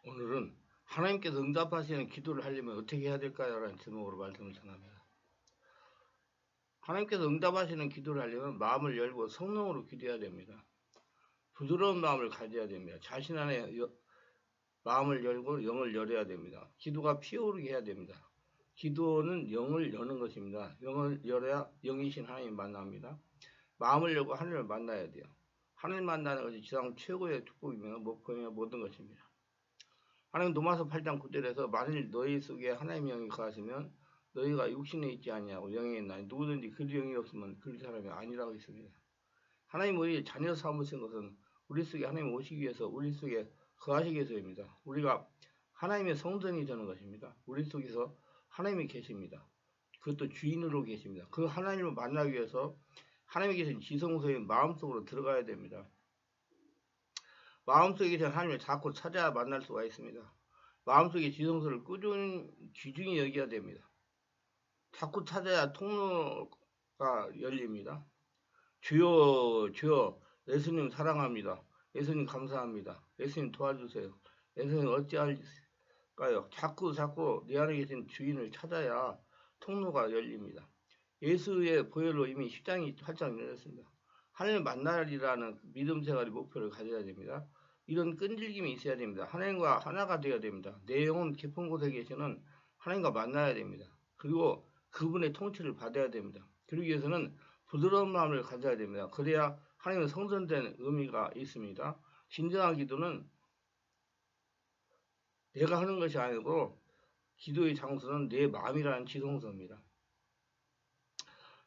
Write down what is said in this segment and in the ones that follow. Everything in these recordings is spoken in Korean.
오늘은 하나님께서 응답하시는 기도를 하려면 어떻게 해야 될까요? 라는 제목으로 말씀을 전합니다. 하나님께서 응답하시는 기도를 하려면 마음을 열고 성령으로 기도해야 됩니다. 부드러운 마음을 가져야 됩니다. 자신 안에 마음을 열고 영을 열어야 됩니다. 기도가 피어오르게 해야 됩니다. 기도는 영을 여는 것입니다. 영을 열어야 영이신 하나님 만납니다. 마음을 열고 하나님을 만나야 돼요. 하나님 만나는 것이 지상 최고의 축복이며 목표이며 모든 것입니다. 하나님 로마서 8장 9절에서 만일 너희 속에 하나님의 영이 거하시면 너희가 육신에 있지 아니하고 영에 있나니 누구든지 그 영이 없으면 그 사람이 아니라고 했습니다. 하나님 우리 자녀 삼으신 것은 우리 속에 하나님 오시기 위해서 우리 속에 거하시기 위해서입니다. 우리가 하나님의 성전이 되는 것입니다. 우리 속에서 하나님이 계십니다. 그것도 주인으로 계십니다. 그 하나님을 만나기 위해서 하나님이 계신 지성소의 마음속으로 들어가야 됩니다. 마음속에 계신 하나님을 자꾸 찾아야 만날 수가 있습니다. 마음속에 지성소를 꾸준히 귀중히 여겨야 됩니다. 자꾸 찾아야 통로가 열립니다. 주여 주여 예수님 사랑합니다. 예수님 감사합니다. 예수님 도와주세요. 예수님 어찌할까요? 자꾸 내 안에 계신 주인을 찾아야 통로가 열립니다. 예수의 보혈로 이미 십장이 활짝 열렸습니다. 하나님을 만나리라는 믿음 생활의 목표를 가져야 됩니다. 이런 끈질김이 있어야 됩니다. 하나님과 하나가 되어야 됩니다. 내 영혼 깊은 곳에 계시는 하나님과 만나야 됩니다. 그리고 그분의 통치를 받아야 됩니다. 그러기 위해서는 부드러운 마음을 가져야 됩니다. 그래야 하나님의 성전된 의미가 있습니다. 진정한 기도는 내가 하는 것이 아니고 기도의 장소는 내 마음이라는 지성소입니다.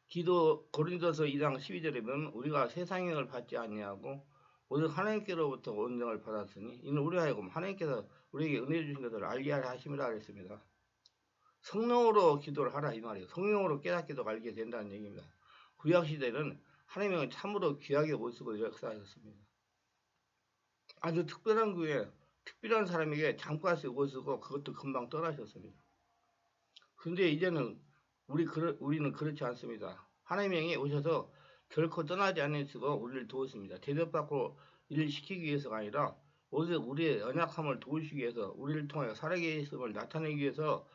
기도 고린도서 2장 12절에 보면 우리가 세상의 영을 받지 아니하고 오직 하나님께로부터 온전을 받았으니 이는 우리하여금 하나님께서 우리에게 은혜 주신 것을 알게 하려 하심이라 그랬습니다. 성령으로 기도를 하라 이 말이에요. 성령으로 깨닫기도 알게 된다는 얘기입니다. 구약시대는 하나님은 참으로 귀하게 모시고 역사하셨습니다. 아주 특별한 교회, 특별한 사람에게 잠깐씩 오시고 그것도 금방 떠나셨습니다. 근데 이제는 우리는 그렇지 않습니다. 하나님의 영이 오셔서 결코 떠나지 않으시고 우리를 도우십니다. 대접받고 일을 시키기 위해서가 아니라 오직 우리의 연약함을 도우시기 위해서 우리를 통해 살아계심을 나타내기 위해서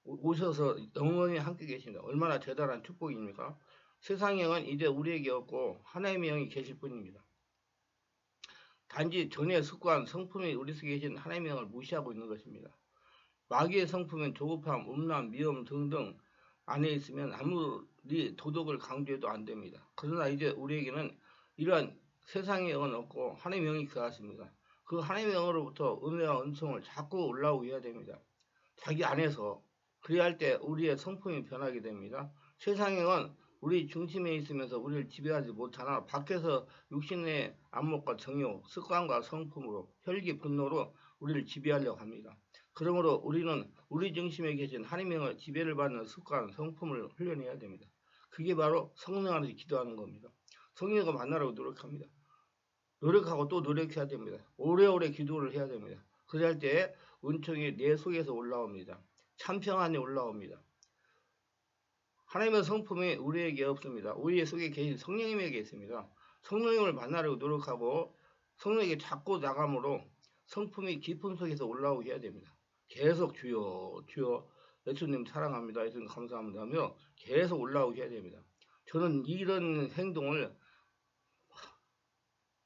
오셔서 영원히 함께 계십니다. 얼마나 대단한 축복입니까? 세상의 영은 이제 우리에게 없고 하나님의 영이 계실 뿐입니다. 단지 전의 습관, 성품이 우리 속에 계신 하나님의 영을 무시하고 있는 것입니다. 마귀의 성품은 조급함, 음란, 미움 등등 안에 있으면 아무리 도덕을 강조해도 안 됩니다. 그러나 이제 우리에게는 이러한 세상의 영은 없고 하나님의 영이 거하십니다. 그 하나님의 영으로부터 은혜와 은총을 자꾸 올라오게 해야 됩니다. 자기 안에서 그래야 할 때 우리의 성품이 변하게 됩니다. 세상의 영은 우리 중심에 있으면서 우리를 지배하지 못하나 밖에서 육신의 안목과 정욕, 습관과 성품으로 혈기, 분노로 우리를 지배하려고 합니다. 그러므로 우리는 우리 중심에 계신 하나님의 영을 지배를 받는 습관, 성품을 훈련해야 됩니다. 그게 바로 성령 안에서 기도하는 겁니다. 성령과 만나라고 노력합니다. 노력하고 또 노력해야 됩니다. 오래오래 기도를 해야 됩니다. 그럴 때 은총이 내 속에서 올라옵니다. 참평안이 올라옵니다. 하나님의 성품이 우리에게 없습니다. 우리 속에 계신 성령님에게 있습니다. 성령님을 만나려고 노력하고 성령에게 자꾸 나감으로 성품이 깊은 속에서 올라오게 해야 됩니다. 계속 주여 주여 예수님 사랑합니다. 예수님 감사합니다 하며 계속 올라오게 해야 됩니다. 저는 이런 행동을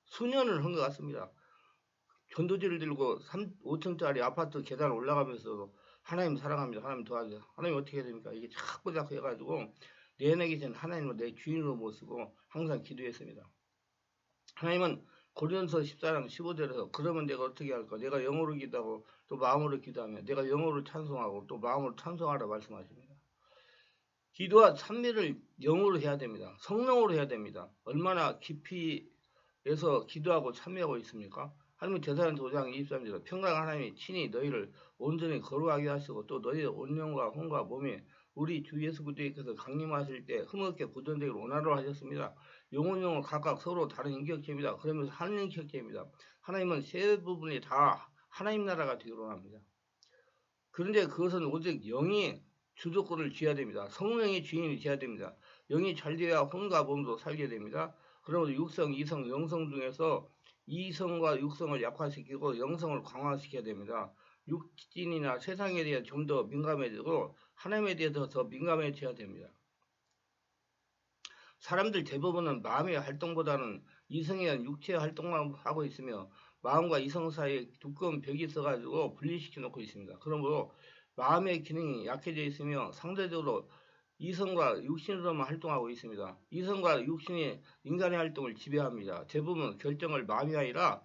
수년을 한 것 같습니다. 전도지를 들고 5층짜리 아파트 계단 올라가면서 하나님 사랑합니다. 하나님 도와주세요. 하나님 어떻게 해야 됩니까? 이게 자꾸 해가지고 내 안에 계신 하나님을 내 주인으로 모시고 항상 기도했습니다. 하나님은 고린도서 14장 15절에서 그러면 내가 어떻게 할까? 내가 영어로 기도하고 또 마음으로 기도하며 내가 영어로 찬송하고 또 마음으로 찬송하라 말씀하십니다. 기도와 찬미를 영어로 해야 됩니다. 성령으로 해야 됩니다. 얼마나 깊이 해서 기도하고 참여하고 있습니까? 하나님 제사장 5장 23절 평강 하나님이 친히 너희를 온전히 거룩하게 하시고 또 너희의 온영과 혼과 몸이 우리 주 예수 그리스도께서 강림하실 때 흠없게 보존되기를 원하러 하셨습니다. 영혼은 각각 서로 다른 인격체입니다. 그러면서 한 인격체입니다. 하나님은 세 부분이 다 하나님 나라가 되기로 합니다. 그런데 그것은 오직 영이 주도권을 쥐어야 됩니다. 성령이 주인이 되어야 됩니다. 영이 잘 되어야 혼과 몸도 살게 됩니다. 그러므로 육성, 이성, 영성 중에서 이성과 육성을 약화시키고 영성을 강화시켜야 됩니다. 육진이나 세상에 대해 좀 더 민감해지고 하나님에 대해서 더 민감해져야 됩니다. 사람들 대부분은 마음의 활동보다는 이성에 의한 육체의 활동만 하고 있으며 마음과 이성 사이에 두꺼운 벽이 있어가지고 분리시켜 놓고 있습니다. 그러므로 마음의 기능이 약해져 있으며 상대적으로 이성과 육신으로만 활동하고 있습니다. 이성과 육신이 인간의 활동을 지배합니다. 대부분 결정을 마음이 아니라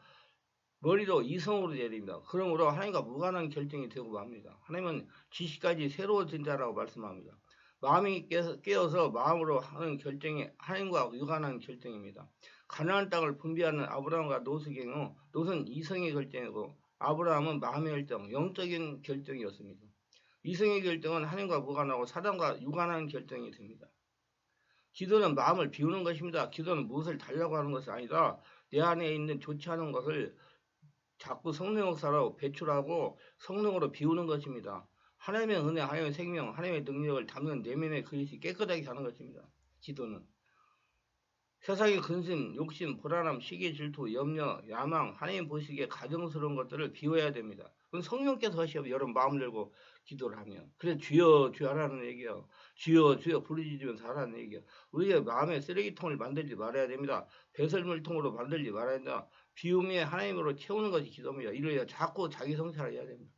머리로 이성으로 해야 됩니다. 그러므로 하나님과 무관한 결정이 되고 맙니다. 하나님은 지식까지 새로워진 자라고 말씀합니다. 마음이 깨어서 마음으로 하는 결정이 하나님과 유관한 결정입니다. 가나안 땅을 분비하는 아브라함과 롯의 경우 롯은 이성의 결정이고 아브라함은 마음의 결정, 영적인 결정이었습니다. 이성의 결정은 하나님과 무관하고 사단과 유관한 결정이 됩니다. 기도는 마음을 비우는 것입니다. 기도는 무엇을 달라고 하는 것이 아니라 내 안에 있는 좋지 않은 것을 자꾸 성령 역사로 배출하고 성령으로 비우는 것입니다. 하나님의 은혜, 하나님의 생명, 하나님의 능력을 담는 내면의 그릇이 깨끗하게 하는 것입니다. 기도는 세상의 근심, 욕심, 불안함, 시기, 질투, 염려, 야망, 하나님 보시기에 가정스러운 것들을 비워야 됩니다. 그건 성령께서 하시오. 여러분 마음 열고 기도를 하면. 그래 주여 주여 하라는 얘기요. 주여 주여 부르짖으면서 하라는 얘기요. 우리의 마음에 쓰레기통을 만들지 말아야 됩니다. 배설물통으로 만들지 말아야 된다. 비움에 하나님으로 채우는 것이 기도입니다. 이래야 자꾸 자기 성찰을 해야 됩니다.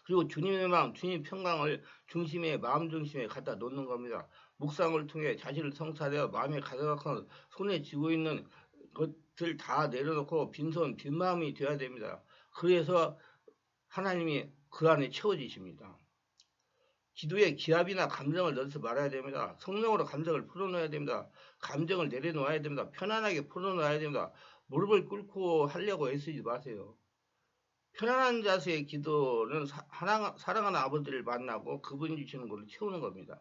그리고 주님의 마음, 주님 평강을 중심에 마음 중심에 갖다 놓는 겁니다. 묵상을 통해 자신을 성찰하여 마음에 가득한 손에 쥐고 있는 것을 다 내려놓고 빈손 빈마음이 되어야 됩니다. 그래서 하나님이 그 안에 채워지십니다. 기도에 기압이나 감정을 넣지 말아야 됩니다. 성령으로 감정을 풀어놓아야 됩니다. 감정을 내려놓아야 됩니다. 편안하게 풀어놓아야 됩니다. 무릎을 꿇고 하려고 애쓰지 마세요. 편안한 자세의 기도는 사랑하는 아버지를 만나고 그분이 주시는 것을 채우는 겁니다.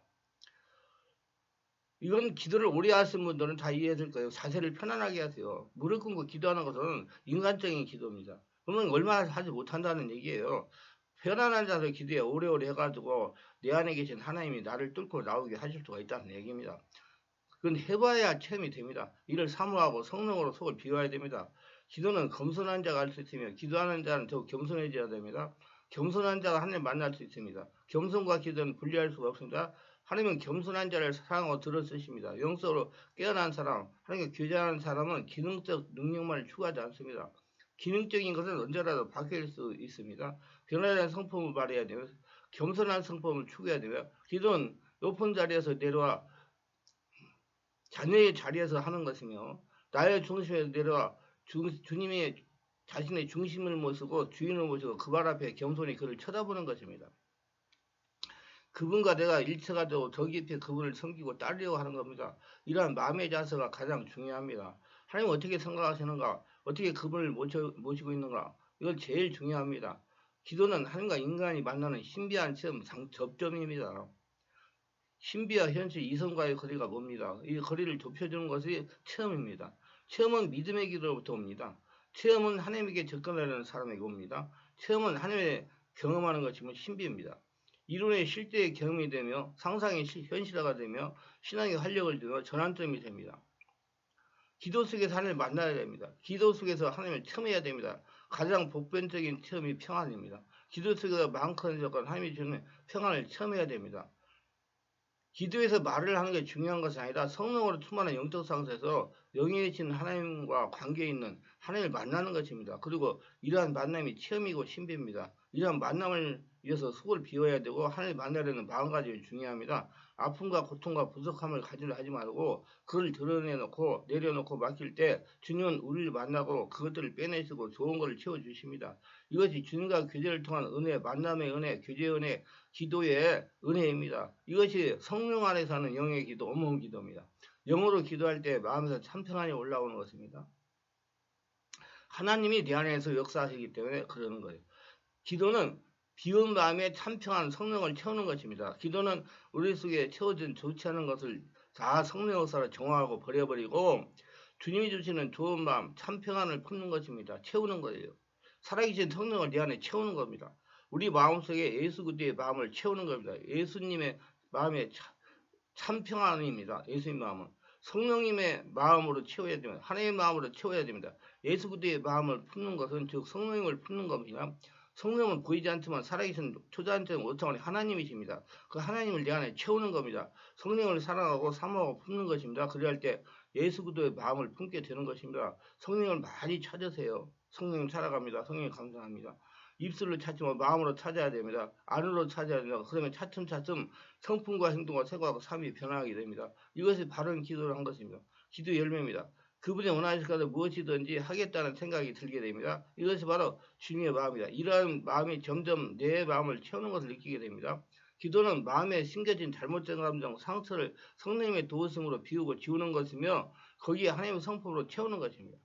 이건 기도를 오래 하신 분들은 다 이해될 거예요. 자세를 편안하게 하세요. 무릎 꿇고 기도하는 것은 인간적인 기도입니다. 그러면 얼마나 하지 못한다는 얘기예요. 편안한 자세 기도에 오래오래 해가지고 내 안에 계신 하나님이 나를 뚫고 나오게 하실 수가 있다는 얘기입니다. 그건 해봐야 체험이 됩니다. 이를 사모하고 성령으로 속을 비워야 됩니다. 기도는 겸손한 자가 할 수 있으며 기도하는 자는 더욱 겸손해져야 됩니다. 겸손한 자가 하나님 만날 수 있습니다. 겸손과 기도는 분리할 수가 없습니다. 하나님은 겸손한 자를 사랑하고 들어쓰십니다. 영적으로 깨어난 사람, 하나님과 교제하는 사람은 기능적 능력만을 추구하지 않습니다. 기능적인 것은 언제라도 바뀔 수 있습니다. 변화된 성품을 말해야 되며 겸손한 성품을 추구해야 되며 기도는 높은 자리에서 내려와 자녀의 자리에서 하는 것이며 나의 중심에서 내려와 주님이 자신의 중심을 모시고 주인을 모시고 그 발 앞에 겸손히 그를 쳐다보는 것입니다. 그분과 내가 일체가 되고 더 깊이 그분을 섬기고 따르려고 하는 겁니다. 이러한 마음의 자세가 가장 중요합니다. 하나님 어떻게 생각하시는가? 어떻게 그분을 모시고 있는가? 이건 제일 중요합니다. 기도는 하나님과 인간이 만나는 신비한 접점입니다. 신비와 현실 이성과의 거리가 뭡니다. 이 거리를 좁혀주는 것이 체험입니다. 체험은 믿음의 길로부터 옵니다. 체험은 하나님에게 접근하려는 사람에게 옵니다. 체험은 하나님의 경험하는 것이면 신비입니다. 이론의 실제의 경험이 되며 상상의 현실화가 되며 신앙의 활력을 주며 전환점이 됩니다. 기도 속에서 하나님을 만나야 됩니다. 기도 속에서 하나님을 체험해야 됩니다. 가장 보편적인 체험이 평안입니다. 기도 속에서 많은 조건 하나님이 주는 평안을 체험해야 됩니다. 기도에서 말을 하는 게 중요한 것이 아니라 성령으로 충만한 영적 상태에서 영에 계신 하나님과 관계에 있는 하나님을 만나는 것입니다. 그리고 이러한 만남이 체험이고 신비입니다. 이러한 만남을 위해서 속을 비워야 되고 하나님을 만나려는 마음가짐이 중요합니다. 아픔과 고통과 부족함을 가지려 하지 말고 그걸 드러내놓고 내려놓고 맡길 때 주님은 우리를 만나고 그것들을 빼내시고 좋은 것을 채워주십니다. 이것이 주님과 교제를 통한 은혜, 만남의 은혜, 교제의 은혜, 기도의 은혜입니다. 이것이 성령 안에서 하는 영의 기도, 어머운 기도입니다. 영으로 기도할 때 마음에서 참 평안이 올라오는 것입니다. 하나님이 내 안에서 역사하시기 때문에 그러는 거예요. 기도는 비운 마음에 참 평안 성령을 채우는 것입니다. 기도는 우리 속에 채워진 좋지 않은 것을 다 성령 역사로 정화하고 버려버리고 주님이 주시는 좋은 마음, 참 평안을 품는 것입니다. 채우는 거예요. 살아계신 성령을 내 안에 채우는 겁니다. 우리 마음속에 예수 그리스도의 마음을 채우는 겁니다. 예수님의 마음에 참 평안입니다. 예수님 마음은 성령님의 마음으로 채워야 됩니다. 하나님의 마음으로 채워야 됩니다. 예수 그리스도의 마음을 품는 것은 즉 성령님을 품는 겁니다. 성령은 보이지 않지만 살아계신 초자연적 오창원의 하나님이십니다. 그 하나님을 내 안에 채우는 겁니다. 성령을 사랑하고 사모하고 품는 것입니다. 그럴 때 예수 그리스도의 마음을 품게 되는 것입니다. 성령을 많이 찾으세요. 성령님 살아갑니다. 성령님 감사합니다. 입술로 찾지만 마음으로 찾아야 됩니다. 안으로 찾아야 됩니다. 그러면 차츰차츰 성품과 행동과 생각과 삶이 변화하게 됩니다. 이것이 바른 기도를 한 것입니다. 기도 열매입니다. 그분이 원하실 것을 무엇이든지 하겠다는 생각이 들게 됩니다. 이것이 바로 주님의 마음이다. 이러한 마음이 점점 내 마음을 채우는 것을 느끼게 됩니다. 기도는 마음에 심겨진 잘못된 감정, 상처를 성령님의 도우심으로 비우고 지우는 것이며 거기에 하나님의 성품으로 채우는 것입니다.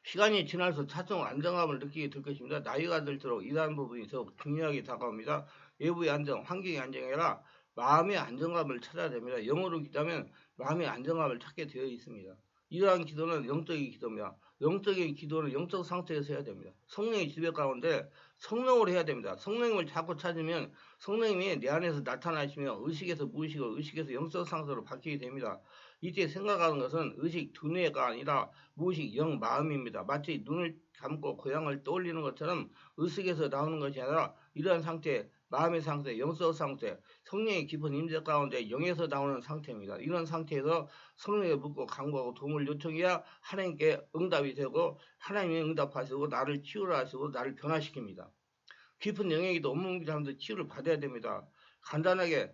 시간이 지날수록 차츰 안정감을 느끼게 될 것입니다. 나이가 들수록 이러한 부분이 더욱 중요하게 다가옵니다. 외부의 안정, 환경의 안정이 아니라 마음의 안정감을 찾아야 됩니다. 영어로 기도하면 마음의 안정감을 찾게 되어 있습니다. 이러한 기도는 영적인 기도입니다. 영적인 기도는 영적 상태에서 해야 됩니다. 성령의 지배 가운데 성령으로 해야 됩니다. 성령님을 자꾸 찾으면 성령님이 내 안에서 나타나시며 의식에서 무의식으로, 의식에서 영적 상태로 바뀌게 됩니다. 이때 생각하는 것은 의식 두뇌가 아니라 무의식 영 마음입니다. 마치 눈을 감고 고향을 떠올리는 것처럼 의식에서 나오는 것이 아니라 이러한 상태, 마음의 상태, 영적 상태, 성령의 깊은 임재 가운데 영에서 나오는 상태입니다. 이런 상태에서 성령에 묻고 간구하고 도움을 요청해야 하나님께 응답이 되고 하나님이 응답하시고 나를 치유를 하시고 나를 변화시킵니다. 깊은 영역에도 업무기도 하면서 치유를 받아야 됩니다. 간단하게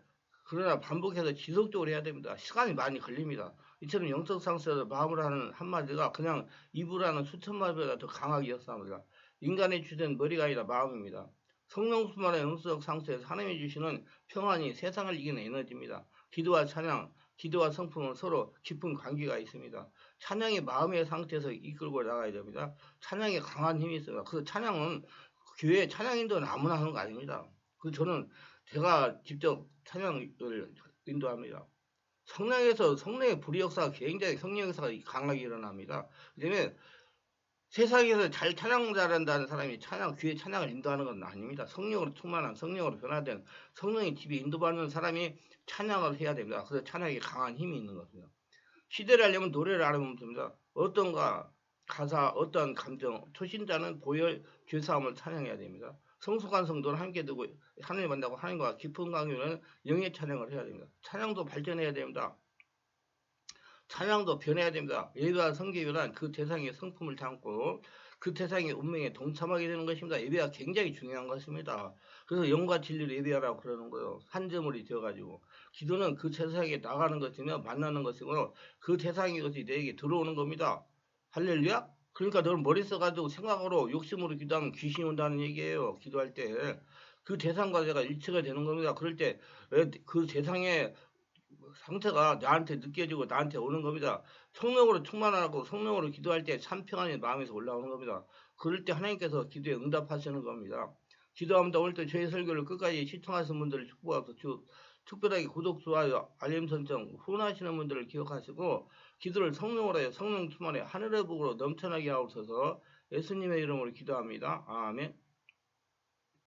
그러나 반복해서 지속적으로 해야 됩니다. 시간이 많이 걸립니다. 이처럼 영적 상태에서 마음으로 하는 한마디가 그냥 입으로 하는 수천만 배보다 더 강하게 역사합니다. 인간의 주된 머리가 아니라 마음입니다. 성령뿐만의 영적 상태에서 하나님이 주시는 평안이 세상을 이기는 에너지입니다. 기도와 찬양, 기도와 성품은 서로 깊은 관계가 있습니다. 찬양이 마음의 상태에서 이끌고 나가야 됩니다. 찬양에 강한 힘이 있습니다. 그래서 찬양은 교회 찬양인도는 아무나 하는 거 아닙니다. 그래서 저는 제가 직접 찬양을 인도합니다. 성령에서 성령의 불의 역사가 굉장히 성령 역사가 강하게 일어납니다. 그다음에 세상에서 잘 찬양 잘한다는 사람이 교회 찬양을 인도하는 건 아닙니다. 성령으로 충만한 성령으로 변화된 성령의 집에 인도받는 사람이 찬양을 해야 됩니다. 그래서 찬양에 강한 힘이 있는 것입니다. 시대를 알려면 노래를 알아보면 됩니다. 어떤가 가사, 어떤 감정, 초신자는 보혈 죄사함을 찬양해야 됩니다. 성숙한 성도는 함께 두고 하나님 만나고 하나님과 깊은 관계는 영의 찬양을 해야 됩니다. 찬양도 발전해야 됩니다. 찬양도 변해야 됩니다. 예배와 성경이란 그 대상의 성품을 담고 그 대상의 운명에 동참하게 되는 것입니다. 예배가 굉장히 중요한 것입니다. 그래서 영과 진리를 예배하라고 그러는 거예요. 한 제물이 되어가지고. 기도는 그 대상에 나가는 것이며 만나는 것이고 그 대상의 것이 내게 들어오는 겁니다. 할렐루야? 그러니까 너는 머리 써가지고 생각으로 욕심으로 기도하면 귀신이 온다는 얘기예요. 기도할 때. 그 대상과 내가 일치가 되는 겁니다. 그럴 때 그 대상의 상태가 나한테 느껴지고 나한테 오는 겁니다. 성령으로 충만하고 성령으로 기도할 때 참평안이 마음에서 올라오는 겁니다. 그럴 때 하나님께서 기도에 응답하시는 겁니다. 기도합니다. 오늘 또 저희 설교를 끝까지 시청하신 분들을 축복하고 특별하게 구독, 좋아요, 알림 설정, 후원하시는 분들을 기억하시고 기도를 성령으로 해요. 성령 충만에 하늘의 복으로 넘쳐나게 하옵소서. 예수님의 이름으로 기도합니다. 아멘.